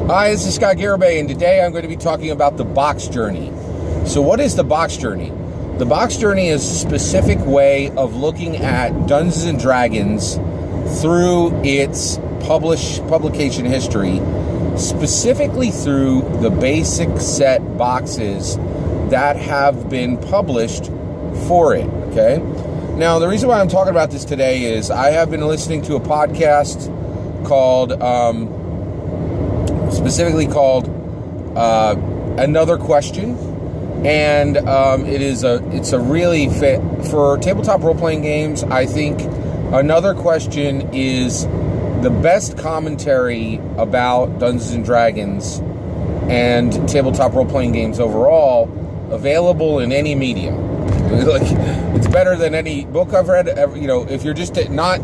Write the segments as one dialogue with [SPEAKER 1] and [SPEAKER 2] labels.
[SPEAKER 1] Hi, this is Scott Garibay, and today I'm going to be talking about the box journey. So what is the box journey? The box journey is a specific way of looking at Dungeons & Dragons through its publication history, specifically through the basic set boxes that have been published for it, okay? Now, the reason why I'm talking about this today is I have been listening to a podcast called... specifically called Another Question, and it's a really fit for tabletop role-playing games. I think Another Question is the best commentary about Dungeons and Dragons and tabletop role-playing games overall, available in any medium. Like, it's better than any book I've read. You know, if you're just not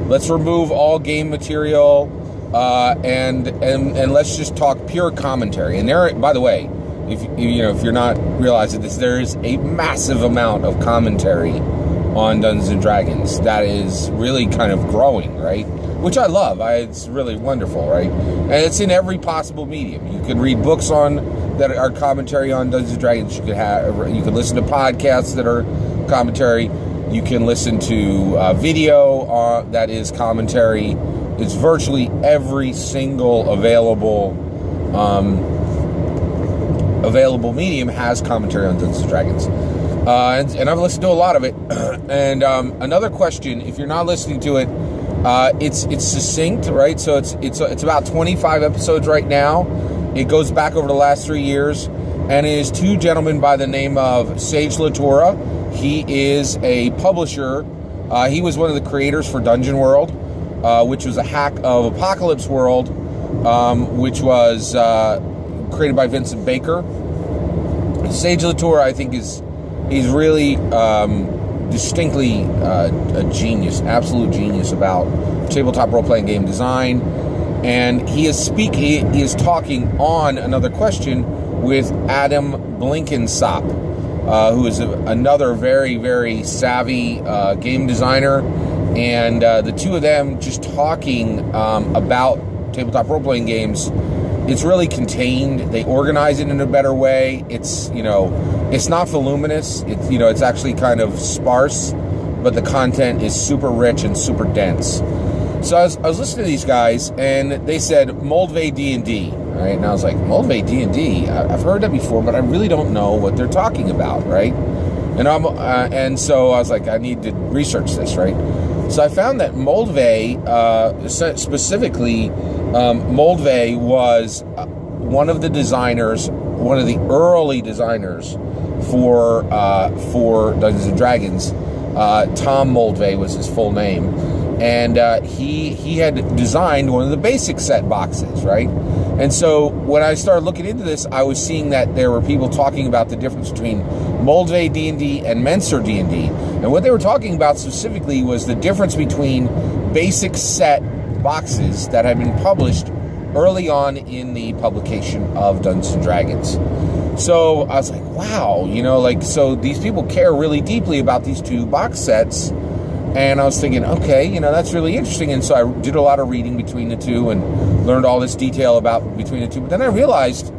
[SPEAKER 1] let's remove all game material. And let's just talk pure commentary. And there, by the way, if you're not realizing this, there is a massive amount of commentary on Dungeons and Dragons that is really kind of growing, right? Which I love. It's really wonderful, right? And it's in every possible medium. You can read books that are commentary on Dungeons and Dragons. You can listen to podcasts that are commentary. You can listen to video that is commentary. It's virtually every single available medium has commentary on Dungeons & Dragons. And I've listened to a lot of it. And Another Question, if you're not listening to it, it's succinct, right? So it's about 25 episodes right now. It goes back over the last 3 years. And it is two gentlemen by the name of Sage Latura. He is a publisher. He was one of the creators for Dungeon World, which was a hack of Apocalypse World, which was created by Vincent Baker. Sage Latura, I think, he's really distinctly a genius, absolute genius about tabletop role-playing game design. And he is talking on Another Question with Adam Blinkensop, who is another very, very savvy game designer. And the two of them just talking about tabletop role-playing games. It's really contained. They organize it in a better way. It's not voluminous. It's actually kind of sparse, but the content is super rich and super dense. So I was listening to these guys, and they said Moldvay D&D, right? And I was like, Moldvay D&D? I've heard that before, but I really don't know what they're talking about, right? And so I was like, I need to research this, right? So I found that Moldvay, specifically, Moldvay was one of the early designers for Dungeons and Dragons. Tom Moldvay was his full name, and he had designed one of the basic set boxes, right? And so when I started looking into this, I was seeing that there were people talking about the difference between Moldvay D&D and Menser D&D. And what they were talking about specifically was the difference between basic set boxes that had been published early on in the publication of Dungeons & Dragons. So I was like, wow, so these people care really deeply about these two box sets. And I was thinking, okay, that's really interesting. And so I did a lot of reading between the two and learned all this detail between the two. But then I realized,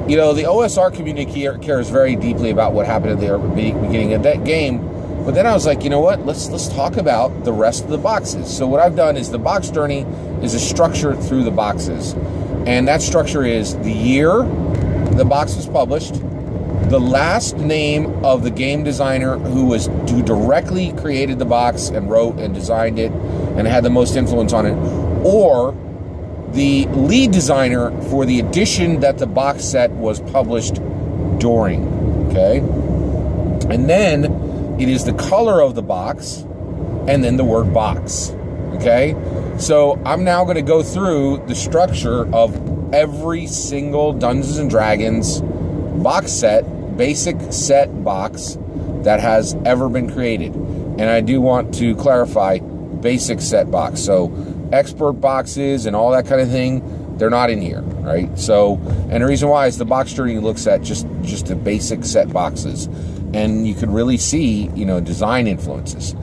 [SPEAKER 1] the OSR community cares very deeply about what happened at the beginning of that game. But then I was like, you know what? Let's talk about the rest of the boxes. So what I've done is the box journey is a structure through the boxes. And that structure is the year the box was published, the last name of the game designer who directly created the box and wrote and designed it and had the most influence on it, or the lead designer for the edition that the box set was published during, okay? And then it is the color of the box and then the word box, okay? So I'm now going to go through the structure of every single Dungeons & Dragons box set, basic set box that has ever been created. And I do want to clarify basic set box. So expert boxes and all that kind of thing, they're not in here, right? So, and the reason why is the box journey looks at just the basic set boxes, and you could really see, design influences.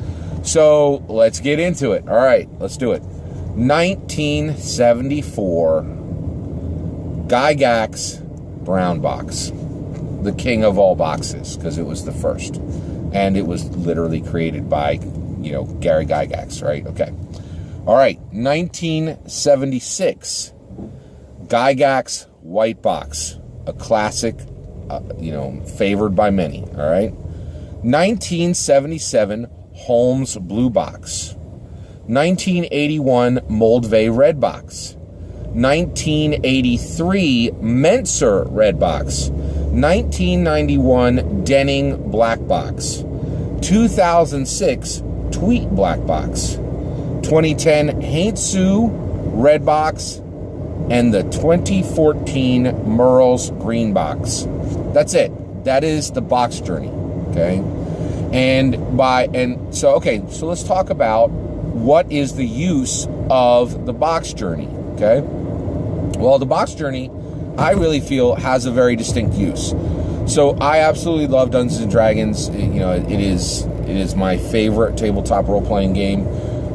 [SPEAKER 1] So let's get into it. All right, let's do it. 1974 Gygax brown box, the king of all boxes, because it was the first, and it was literally created by, Gary Gygax, right? Okay. All right, 1976 Gygax white box, a classic, favored by many. All right. 1977 Holmes blue box. 1981 Moldvay red box. 1983 Menser red box. 1991 Denning black box. 2006 Tweet black box. 2010 Haintsu red box. And the 2014 Merle's green box. That's it. That is the box journey. Okay. So let's talk about what is the use of the box journey. Okay. Well, the box journey, I really feel, has a very distinct use. So I absolutely love Dungeons and Dragons. It is my favorite tabletop role-playing game.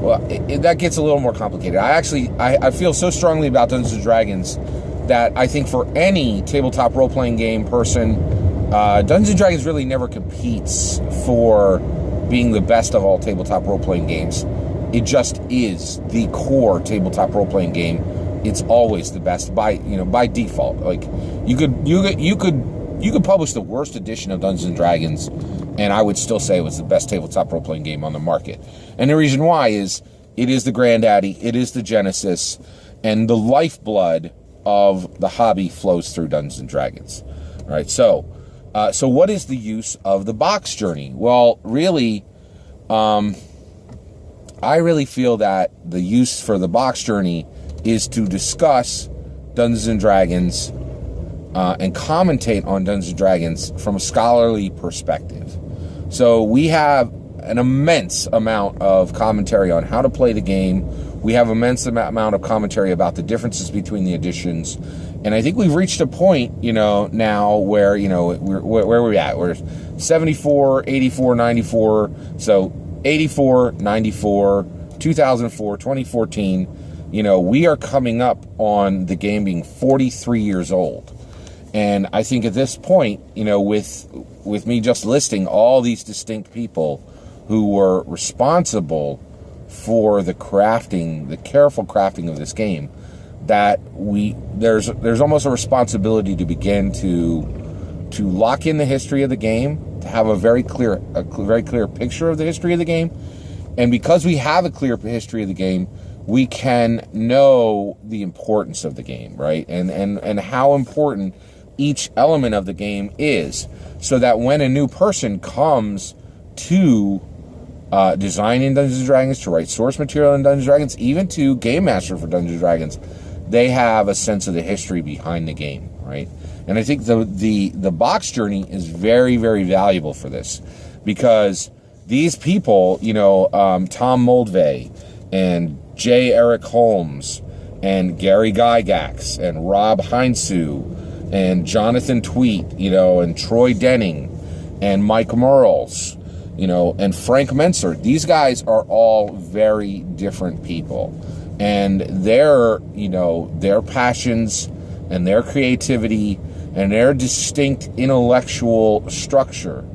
[SPEAKER 1] Well, that gets a little more complicated. I feel so strongly about Dungeons and Dragons that I think for any tabletop role-playing game person, Dungeons and Dragons really never competes for being the best of all tabletop role-playing games. It just is the core tabletop role-playing game. It's always the best by default. Like you could publish the worst edition of Dungeons and Dragons, and I would still say it was the best tabletop role-playing game on the market. And the reason why is it is the granddaddy, it is the genesis, and the lifeblood of the hobby flows through Dungeons and Dragons. All right, so what is the use of the box journey? Well, really, I really feel that the use for the box journey is to discuss Dungeons and Dragons and commentate on Dungeons and Dragons from a scholarly perspective. So we have an immense amount of commentary on how to play the game. We have immense amount of commentary about the differences between the editions. And I think we've reached a point, now where, where are we at? We're 74, 84, 94. So 84, 94, 2004, 2014. We are coming up on the game being 43 years old. And I think at this point, with me just listing all these distinct people who were responsible for the careful crafting of this game, that there's almost a responsibility to begin to lock in the history of the game, to have a very clear picture of the history of the game. And because we have a clear history of the game, we can know the importance of the game, right? And how important each element of the game is, so that when a new person comes to design in Dungeons & Dragons, to write source material in Dungeons & Dragons, even to Game Master for Dungeons & Dragons, they have a sense of the history behind the game, right? And I think the box journey is very, very valuable for this, because these people, Tom Moldvay and J. Eric Holmes and Gary Gygax and Rob Heinsu and Jonathan Tweet, and Troy Denning and Mike Merles, and Frank Menser. These guys are all very different people, and their passions and their creativity and their distinct intellectual structure,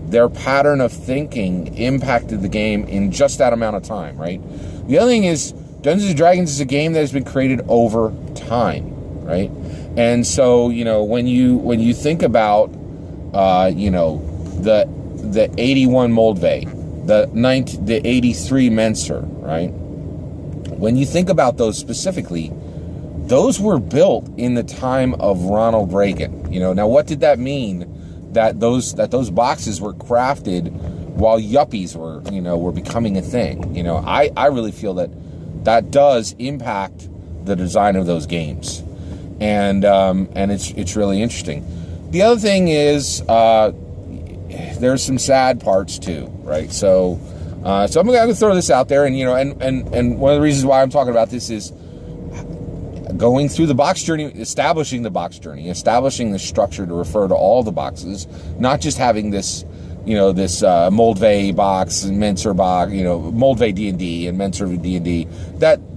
[SPEAKER 1] their pattern of thinking impacted the game in just that amount of time, right? The other thing is, Dungeons & Dragons is a game that has been created over time, right? And so, when you think about, the 81 Moldvay, the 83 Menser, right? When you think about those specifically, those were built in the time of Ronald Reagan. Now what did that mean? That those boxes were crafted while yuppies were becoming a thing. I really feel that does impact the design of those games. And it's really interesting. The other thing is there's some sad parts too, right? So I'm gonna throw this out there, and one of the reasons why I'm talking about this is going through the box journey, establishing the structure to refer to all the boxes, not just having this Moldvay box and Menser box, Moldvay D&D and Menser D&D.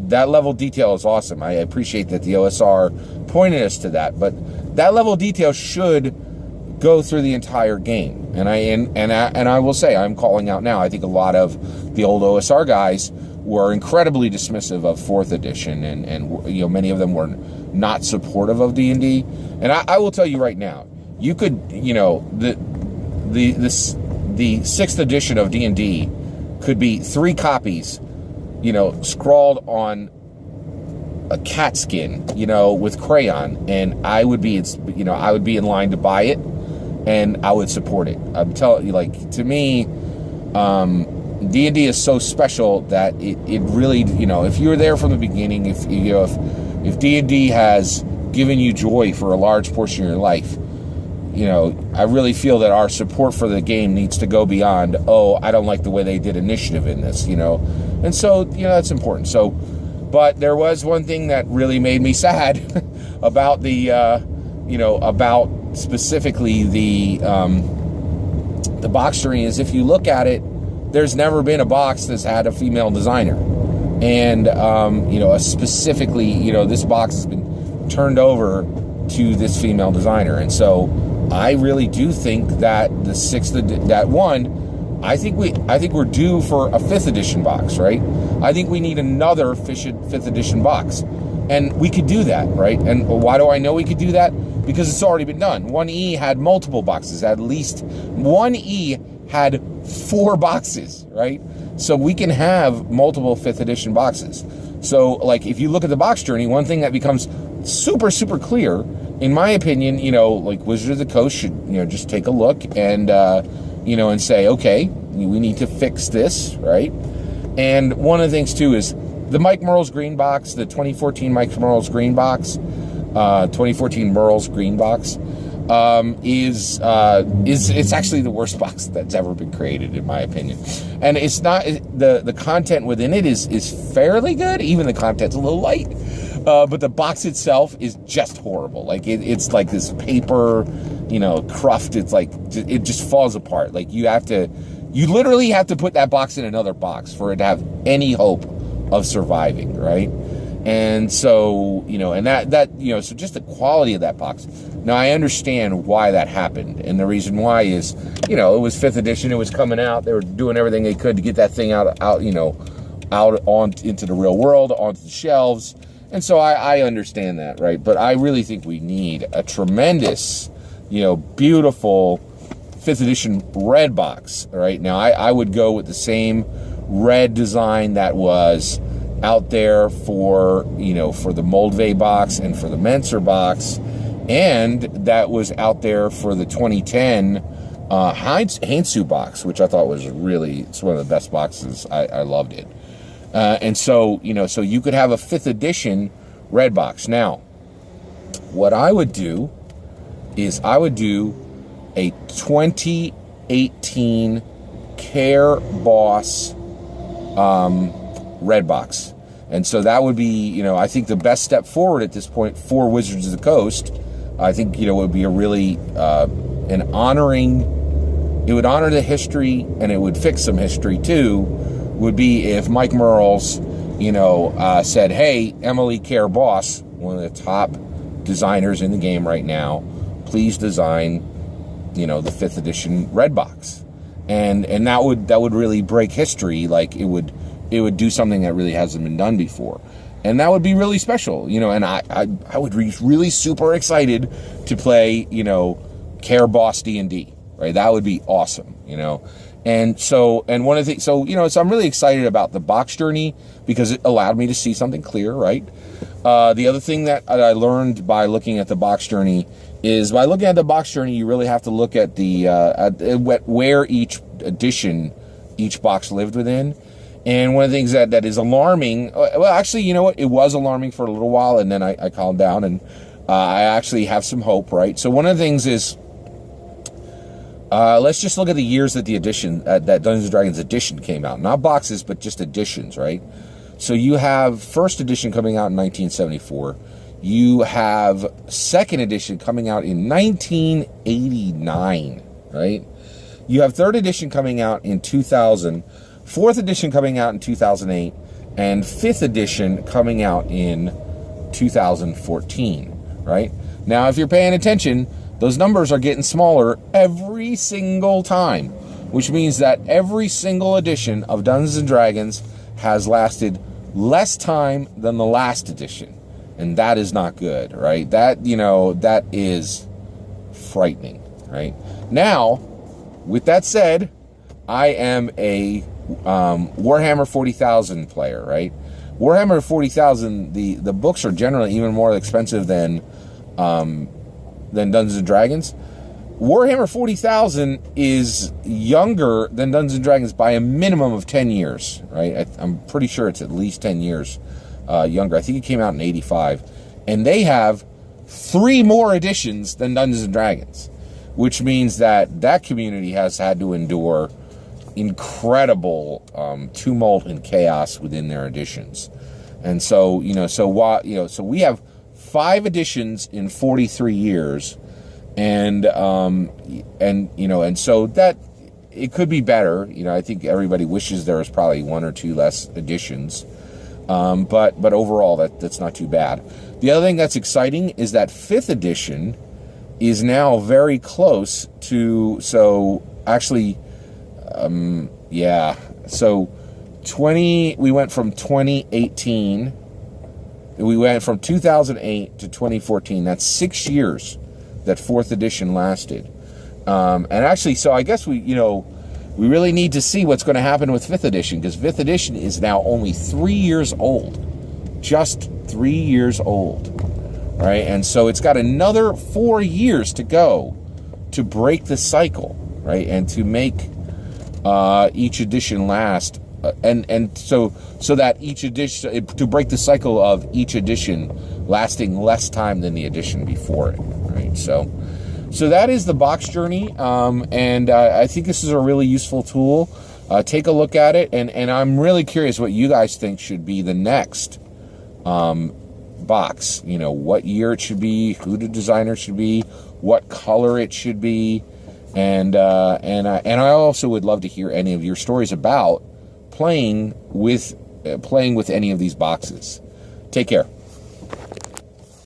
[SPEAKER 1] that level of detail is awesome. I appreciate that the OSR pointed us to that, but that level of detail should go through the entire game. And I will say, I'm calling out now, I think a lot of the old OSR guys were incredibly dismissive of 4th edition, and you know, many of them were not supportive of D&D. And I will tell you right now, you could, you know, the 6th edition of D&D could be 3 copies, you know, scrawled on a cat skin, you know, with crayon, and I would be, you know, I would be in line to buy it, and I would support it. I'm telling you, like, to me, D&D is so special that it really, you know, if you were there from the beginning, if you know, if D&D has given you joy for a large portion of your life, you know, I really feel that our support for the game needs to go beyond, oh, I don't like the way they did initiative in this, you know. And so, you know, that's important. So, but there was one thing that really made me sad about the, you know, about specifically the box journey is, if you look at it, there's never been a box that's had a female designer. And, you know, specifically, you know, this box has been turned over to this female designer. And so I really do think that the 6th, that one, I think we're due for a 5th edition box, right? I think we need another 5th edition box. And we could do that, right? And why do I know we could do that? Because it's already been done. 1E had multiple boxes. At least 1E had 4 boxes, right? So we can have multiple 5th edition boxes. So, like, if you look at the box journey, one thing that becomes super, super clear, in my opinion, you know, like, Wizards of the Coast should, you know, just take a look and, you know, and say, okay, we need to fix this, right? And one of the things, too, is the Mike Merle's green box, the 2014 Mike Merle's green box, 2014 Merle's green box, is it's actually the worst box that's ever been created, in my opinion. And it's not, the content within it is fairly good. Even the content's a little light, but the box itself is just horrible. Like, it's like this paper, you know, cruft. It's like, it just falls apart. Like, you literally have to put that box in another box for it to have any hope of surviving, right? And so, you know, and that, you know, so just the quality of that box. Now, I understand why that happened. And the reason why is, you know, it was 5th edition. It was coming out. They were doing everything they could to get that thing out, you know, out on into the real world, onto the shelves. And so I understand that, right? But I really think we need a tremendous, you know, beautiful 5th edition red box, right? Now, I would go with the same red design that was out there for, you know, for the Moldvay box and for the Menser box, and that was out there for the 2010 Heinzu box, which I thought was really, it's one of the best boxes. I loved it. And so, you know, so you could have a 5th edition red box. Now, what I would do is I would do a 2018 Care Boss red box. And so that would be, you know, I think the best step forward at this point for Wizards of the Coast. I think, you know, it would be a really an honoring, it would honor the history, and it would fix some history too, would be if Mike Merles, you know, said, hey, Emily Care Boss, one of the top designers in the game right now, please design, you know, the 5th edition red box. And that would really break history. Like, it would do something that really hasn't been done before. And that would be really special, you know, and I would be really super excited to play, you know, Care Boss D&D, right? That would be awesome, you know. And so, and one of the, so, you know, so I'm really excited about the box journey because it allowed me to see something clear, right? The other thing that I learned by looking at the box journey is, by looking at the box journey, you really have to look at the, at where each edition, each box lived within. And one of the things that is alarming, well, actually, you know what? It was alarming for a little while, and then I calmed down, and I actually have some hope, right? So one of the things is, let's just look at the years that the edition, that Dungeons & Dragons edition came out. Not boxes, but just editions, right? So you have first edition coming out in 1974. You have second edition coming out in 1989, right? You have third edition coming out in 2000. Fourth edition coming out in 2008, and 5th edition coming out in 2014, right? Now, if you're paying attention, those numbers are getting smaller every single time, which means that every single edition of Dungeons & Dragons has lasted less time than the last edition. And that is not good, right? That, you know, that is frightening, right? Now, with that said, I am a Warhammer 40,000 player, right? Warhammer 40,000, the books are generally even more expensive than Dungeons & Dragons. Warhammer 40,000 is younger than Dungeons & Dragons by a minimum of 10 years, right? I'm pretty sure it's at least 10 years younger. I think it came out in 85. And they have 3 more editions than Dungeons & Dragons, which means that that community has had to endure incredible tumult and chaos within their editions. And so, so we have 5 editions in 43 years. And so that it could be better. I think everybody wishes there was probably 1 or 2 less editions. But overall, that's not too bad. The other thing that's exciting is that 5th edition is now very close to, so 2008 to 2014. That's 6 years that 4th edition lasted. And actually, so I guess we really need to see what's going to happen with 5th edition, because 5th edition is now only 3 years old. Just 3 years old, right? And so it's got another 4 years to go to break the cycle, right? And to make each edition last, and so that each edition, to break the cycle of each edition lasting less time than the edition before it, right? So that is the box journey, and I think this is a really useful tool. Take a look at it, and I'm really curious what you guys think should be the next box. What year it should be, who the designer should be, what color it should be, and I also would love to hear any of your stories about playing with any of these boxes. Take care.